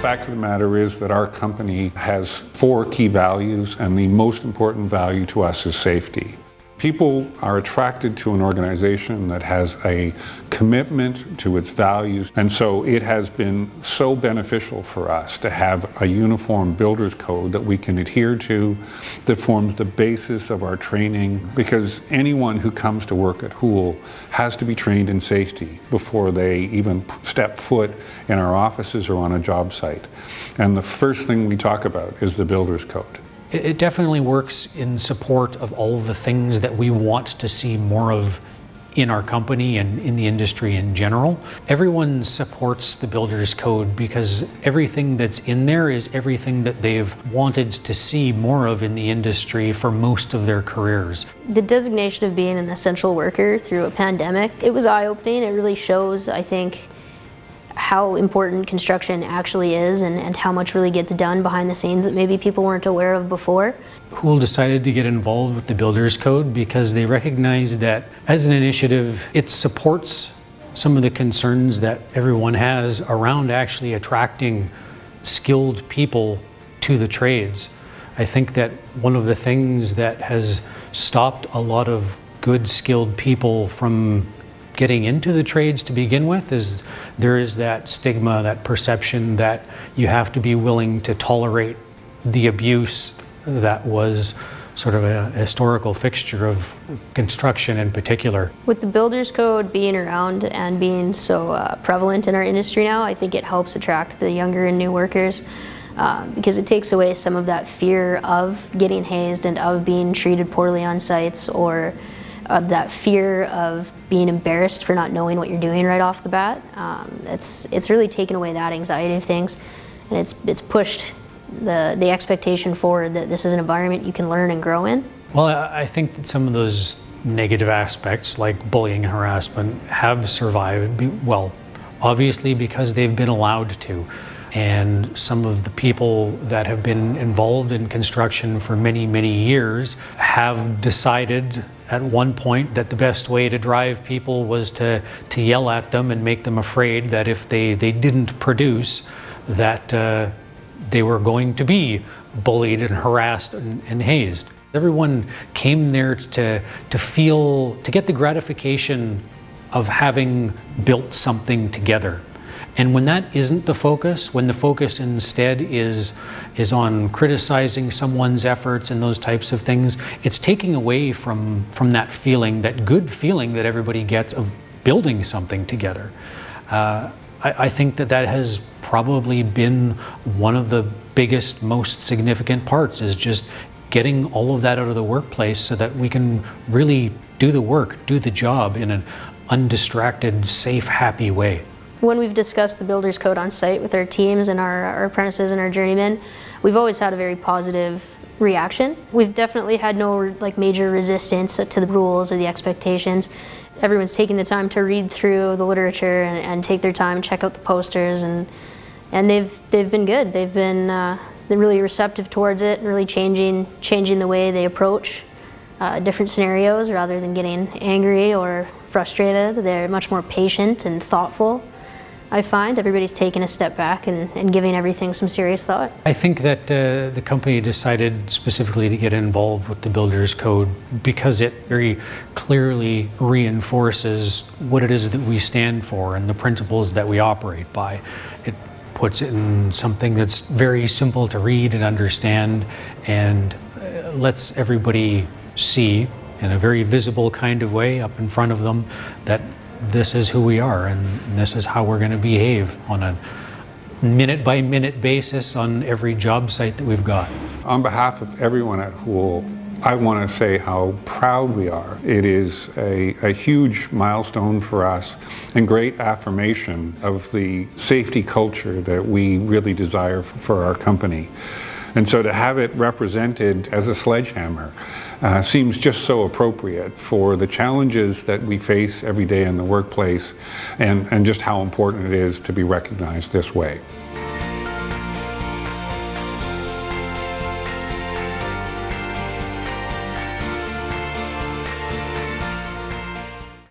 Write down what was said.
fact of the matter is that our company has 4 key values, and the most important value to us is safety. People are attracted to an organization that has a commitment to its values, and so it has been so beneficial for us to have a uniform builder's code that we can adhere to, that forms the basis of our training, because anyone who comes to work at Houle has to be trained in safety before they even step foot in our offices or on a job site. And the first thing we talk about is the builder's code. It definitely works in support of all of the things that we want to see more of in our company and in the industry in general. Everyone supports the Builder's Code because everything that's in there is everything that they've wanted to see more of in the industry for most of their careers. The designation of being an essential worker through a pandemic, it was eye-opening. It really shows, I think, how important construction actually is and how much really gets done behind the scenes that maybe people weren't aware of before. Houle decided to get involved with the Builder's Code because they recognized that as an initiative, it supports some of the concerns that everyone has around actually attracting skilled people to the trades. I think that one of the things that has stopped a lot of good skilled people from getting into the trades to begin with is there is that stigma, that perception that you have to be willing to tolerate the abuse that was sort of a historical fixture of construction in particular. With the Builder's Code being around and being so prevalent in our industry now, I think it helps attract the younger and new workers because it takes away some of that fear of getting hazed and of being treated poorly on sites, or of that fear of being embarrassed for not knowing what you're doing right off the bat. It's really taken away that anxiety of things, and it's pushed the expectation forward that this is an environment you can learn and grow in. Well, I think that some of those negative aspects like bullying and harassment have survived, well, obviously because they've been allowed to. And some of the people that have been involved in construction for many, many years have decided at one point that the best way to drive people was to yell at them and make them afraid that if they didn't produce, that they were going to be bullied and harassed and hazed. Everyone came there to get the gratification of having built something together. And when that isn't the focus, when the focus instead is on criticizing someone's efforts and those types of things, it's taking away from that feeling, that good feeling that everybody gets of building something together. I think that has probably been one of the biggest, most significant parts, is just getting all of that out of the workplace so that we can really do the work, do the job in an undistracted, safe, happy way. When we've discussed the Builder's Code on site with our teams and our apprentices and our journeymen, we've always had a very positive reaction. We've definitely had no major resistance to the rules or the expectations. Everyone's taking the time to read through the literature and take their time, check out the posters, and they've been good. They've been they're really receptive towards it and really changing the way they approach different scenarios rather than getting angry or frustrated. They're much more patient and thoughtful. I find everybody's taking a step back and giving everything some serious thought. I think that the company decided specifically to get involved with the Builder's Code because it very clearly reinforces what it is that we stand for and the principles that we operate by. It puts it in something that's very simple to read and understand, and lets everybody see in a very visible kind of way up in front of them that this is who we are and this is how we're going to behave on a minute-by-minute basis on every job site that we've got. On behalf of everyone at Houle, I want to say how proud we are. It is a huge milestone for us and great affirmation of the safety culture that we really desire for our company. And so to have it represented as a sledgehammer seems just so appropriate for the challenges that we face every day in the workplace, and just how important it is to be recognized this way.